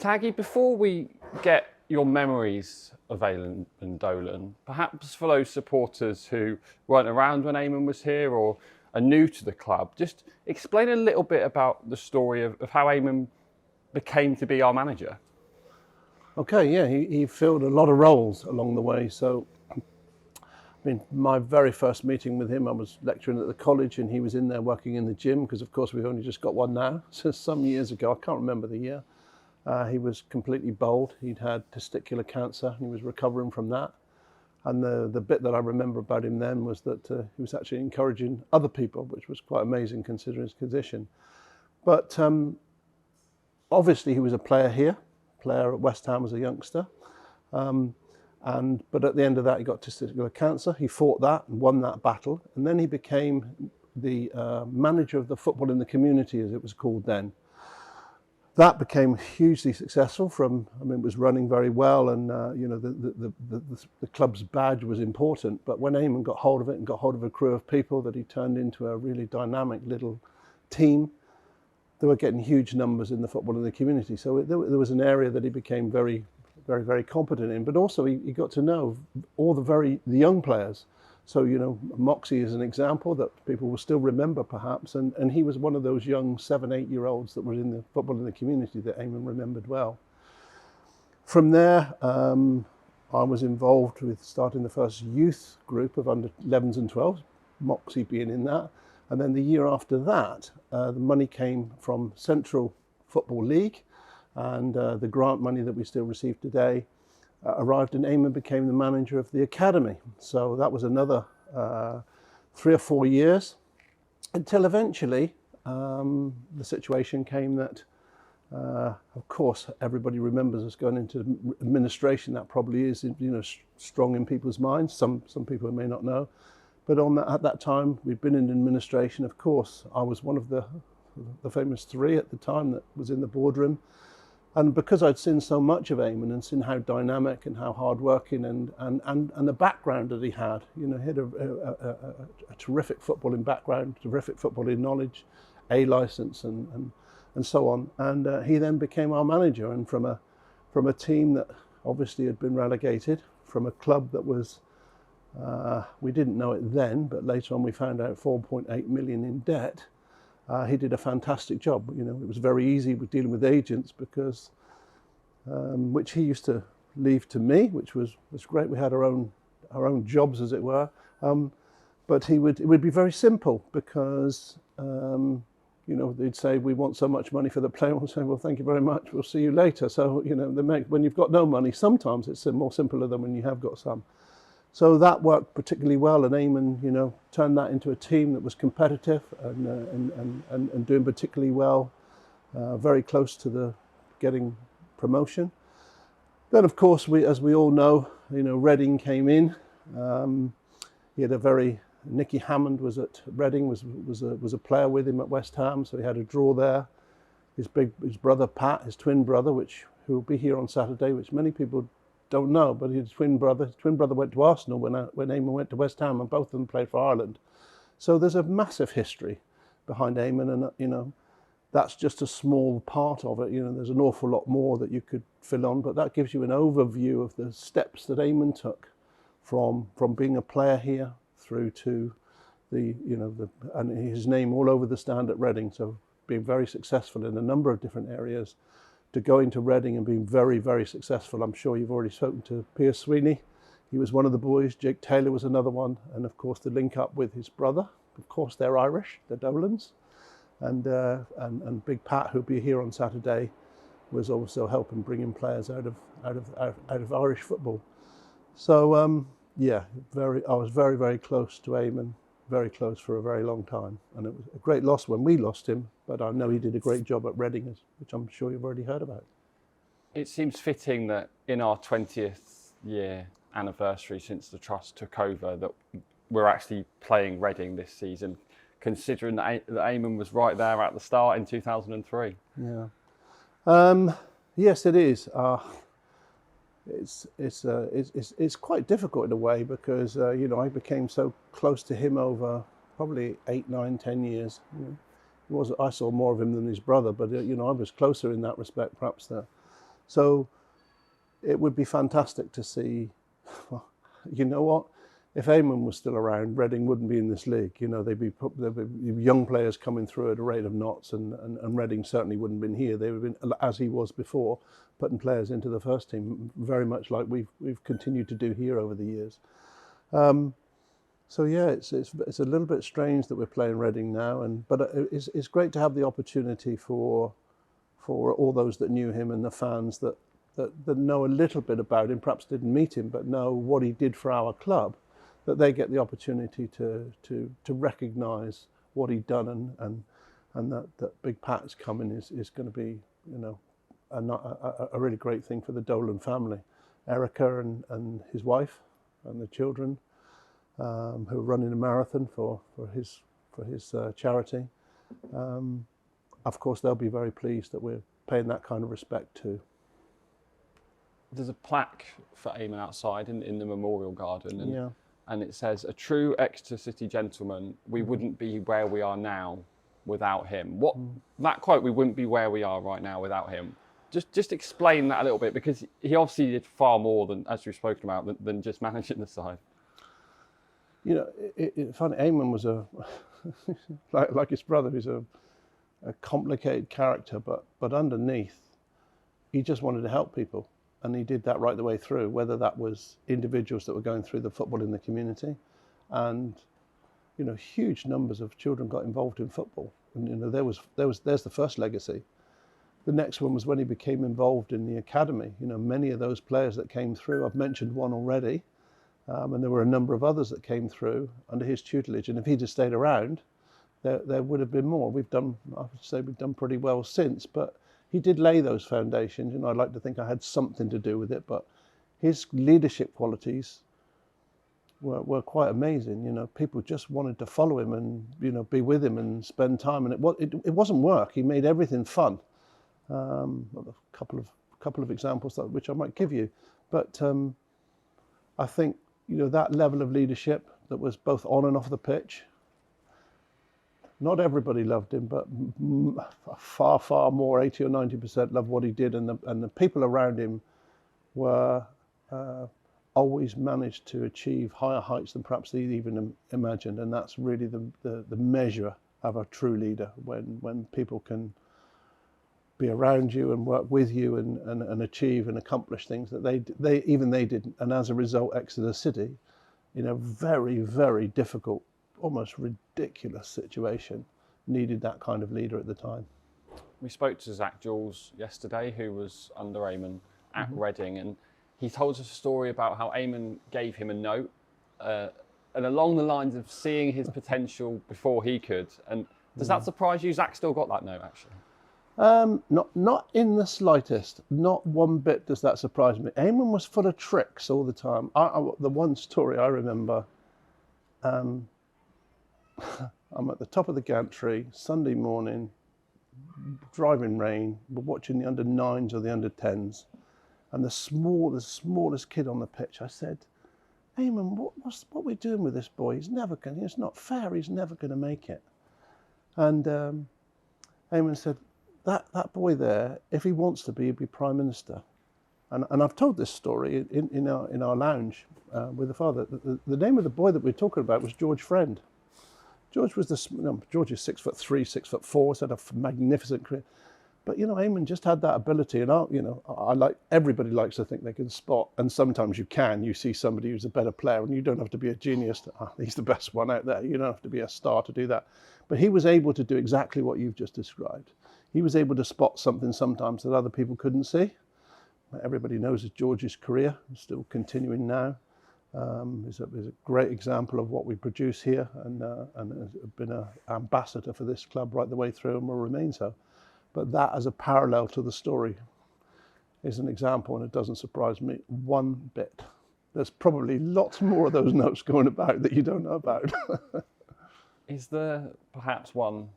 Taggy, before we get your memories of Eamonn Dolan, perhaps for those supporters who weren't around when Eamonn was here or are new to the club, just explain a little bit about the story of how Eamonn became to be our manager. Okay, yeah, he filled a lot of roles along the way. So, I mean, my very first meeting with him, I was lecturing at the college and he was in there working in the gym because, of course, we've only just got one now. So some years ago, I can't remember the year, he was completely bald. He'd had testicular cancer and he was recovering from that. And the bit that I remember about him then was that he was actually encouraging other people, which was quite amazing considering his condition. But obviously he was a player here, player at West Ham as a youngster. But at the end of that, he got testicular cancer. He fought that and won that battle. And then he became the manager of the football in the community, as it was called then. That became hugely successful. It was running very well, and the club's badge was important. But when Eamonn got hold of it and got hold of a crew of people that he turned into a really dynamic little team, they were getting huge numbers in the football in the community. So there was an area that he became very, very, very competent in. But also he got to know all the young players. So, Moxie is an example that people will still remember perhaps, and he was one of those young 7-8-year-olds that were in the football in the community that Eamonn remembered well. From there, I was involved with starting the first youth group of under 11s and 12s, Moxie being in that. And then the year after that, the money came from Central Football League, and the grant money that we still receive today arrived, and Eamonn became the manager of the academy. So that was another 3 or 4 years until eventually the situation came that, of course, everybody remembers us going into administration. That probably is, strong in people's minds. Some people may not know, but at that time we'd been in administration. Of course, I was one of the famous 3 at the time that was in the boardroom. And because I'd seen so much of Eamonn and seen how dynamic and how hardworking and the background that he had, he had a terrific footballing background, terrific footballing knowledge, A licence and so on. And he then became our manager, and from a team that obviously had been relegated, from a club that was, we didn't know it then, but later on we found out 4.8 million in debt. He did a fantastic job. It was very easy with dealing with agents because, which he used to leave to me, which was great. We had our own jobs, as it were. But it would be very simple because, they'd say, we want so much money for the player. We'll say, well, thank you very much. We'll see you later. So, when you've got no money, sometimes it's more simpler than when you have got some. So that worked particularly well, and Eamonn, turned that into a team that was competitive and doing particularly well, very close to getting promotion. Then, of course, as we all know, Reading came in. He had Nicky Hammond was at Reading, was a player with him at West Ham, so he had a draw there. His brother Pat, his twin brother, who will be here on Saturday, which many people don't know, but his twin brother went to Arsenal when Eamonn went to West Ham, and both of them played for Ireland. So there's a massive history behind Eamonn, and that's just a small part of it. There's an awful lot more that you could fill on, but that gives you an overview of the steps that Eamonn took from being a player here through to and his name all over the stand at Reading. So being very successful in a number of different areas, to going to Reading and being very, very successful. I'm sure you've already spoken to Piers Sweeney. He was one of the boys. Jake Taylor was another one. And of course, the link up with his brother. Of course, they're Irish, the Dolans. And Big Pat, who'll be here on Saturday, was also helping bring in players out of Irish football. So, I was very, very close to Eamonn, very close for a very long time. And it was a great loss when we lost him, but I know he did a great job at Reading, which I'm sure you've already heard about. It seems fitting that in our 20th year anniversary since the Trust took over, that we're actually playing Reading this season, considering that Eamonn was right there at the start in 2003. Yeah. Yes, it is. It's quite difficult in a way because I became so close to him over probably 8, 9, 10 years. I saw more of him than his brother, but I was closer in that respect perhaps So it would be fantastic to see, well, you know what, if Eamonn was still around, Reading wouldn't be in this league. You know, there'd be young players coming through at a rate of knots, and Reading certainly wouldn't have been here. They would have been, as he was before, putting players into the first team, very much like we've continued to do here over the years. So yeah, it's a little bit strange that we're playing Reading now, but it's great to have the opportunity for all those that knew him and the fans that know a little bit about him, perhaps didn't meet him, but know what he did for our club, that they get the opportunity to recognise what he'd done, and that Big Pat's coming is going to be, you know, a really great thing for the Dolan family. Erica and his wife and the children, who are running a marathon for his charity. Of course, they'll be very pleased that we're paying that kind of respect too. There's a plaque for Eamonn outside in the memorial garden, and, Yeah. and it says, "A true Exeter City gentleman, we wouldn't be where we are now without him." That quote, "We wouldn't be where we are right now without him." Just explain that a little bit, because he obviously did far more than, as we've spoken about, than just managing the side. You know, it's funny. Eamonn was like his brother, he's a complicated character, but underneath, he just wanted to help people, and he did that right the way through. Whether that was individuals that were going through the football in the community, and you know, huge numbers of children got involved in football, and you know, there's the first legacy. The next one was when he became involved in the academy. You know, many of those players that came through, I've mentioned one already. And there were a number of others that came through under his tutelage. And if he'd have stayed around, there would have been more. I would say we've done pretty well since, but he did lay those foundations. You know, I'd like to think I had something to do with it, but his leadership qualities were quite amazing. You know, people just wanted to follow him and, you know, be with him and spend time. And it wasn't work. He made everything fun. A couple of examples which I might give you, but I think, you know, that level of leadership that was both on and off the pitch. Not everybody loved him, but far more, 80 or 90% loved what he did, and the people around him were always managed to achieve higher heights than perhaps they even imagined, and that's really the measure of a true leader, when people can be around you and work with you and achieve and accomplish things that they didn't. And as a result, Exeter City, in a very, very difficult, almost ridiculous situation, needed that kind of leader at the time. We spoke to Zach Jules yesterday, who was under Eamonn at Reading, and he told us a story about how Eamonn gave him a note, and along the lines of seeing his potential before he could. And does that surprise you? Zach still got that note, actually. Not in the slightest. Not one bit does that surprise me. Eamonn was full of tricks all the time. The one story I remember, I'm at the top of the gantry, Sunday morning, driving rain, we're watching the under-9s or the under-10s, and the smallest kid on the pitch. I said, "Eamonn, what we doing with this boy? It's not fair, he's never going to make it." And Eamonn said, that boy there, if he wants to be, he'll be Prime Minister. And I've told this story in our lounge with the father. The name of the boy that we're talking about was George Friend. George is 6'3", 6'4", he's had a magnificent career. But you know, Eamonn just had that ability, and everybody likes to think they can spot, and sometimes you can. You see somebody who's a better player, and you don't have to be a genius. He's the best one out there. You don't have to be a star to do that. But he was able to do exactly what you've just described. He was able to spot something sometimes that other people couldn't see. Everybody knows George's career, still continuing now. Is a great example of what we produce here, and has been an ambassador for this club right the way through, and will remain so. But that, as a parallel to the story, is an example, and it doesn't surprise me one bit. There's probably lots more of those notes going about that you don't know about. Is there perhaps one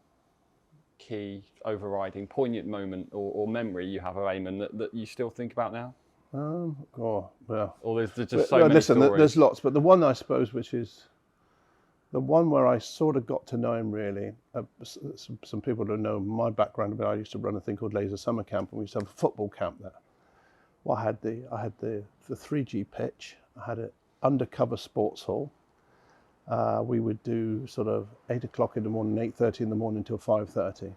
key, overriding, poignant moment or memory you have of Eamonn that you still think about now? Well. Or there's just so many listen, stories? There's lots, but the one, I suppose, which is the one where I sort of got to know him really. Some people don't know my background, but I used to run a thing called Laser Summer Camp, and we used to have a football camp there. Well, I had the 3G pitch. I had an undercover sports hall. We would do sort of 8 o'clock in the morning, 8:30 in the morning till 5:30.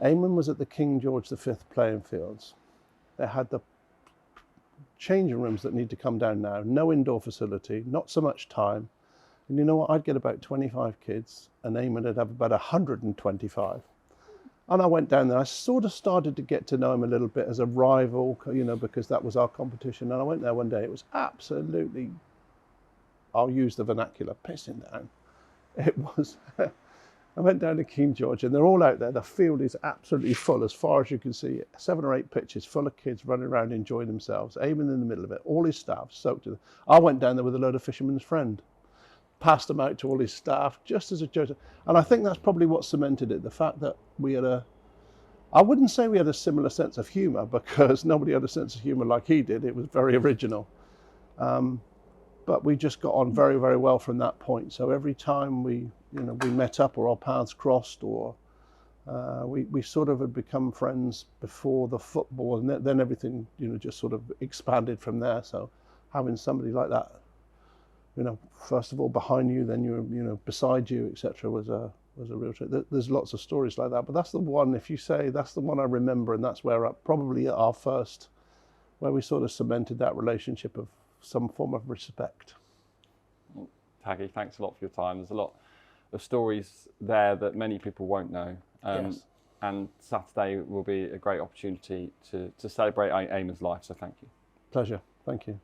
Eamonn was at the King George V playing fields. They had the changing rooms that need to come down now. No indoor facility, not so much time. And you know what? I'd get about 25 kids, and Eamonn would have about 125. And I went down there. I sort of started to get to know him a little bit as a rival, you know, because that was our competition. And I went there one day. It was absolutely, I'll use the vernacular, pissing down. It was. I went down to King George, and they're all out there. The field is absolutely full as far as you can see. 7 or 8 pitches full of kids running around enjoying themselves. Eamonn in the middle of it. All his staff soaked to them. I went down there with a load of fishermen's friend. Passed them out to all his staff just as a joke. And I think that's probably what cemented it. The fact that we had I wouldn't say we had a similar sense of humour, because nobody had a sense of humour like he did. It was very original. But we just got on very, very well from that point. So every time we met up or our paths crossed, or we sort of had become friends before the football, and then everything, just sort of expanded from there. So having somebody like that, first of all behind you, then you're beside you, etc., was a real treat. There's lots of stories like that, but that's the one. If you say that's the one I remember, and that's where probably at our first, where we sort of cemented that relationship of some form of respect. Taggy, thanks a lot for your time. There's a lot of stories there that many people won't know. Yes. And Saturday will be a great opportunity to celebrate Eamonn's life. So thank you. Pleasure. Thank you.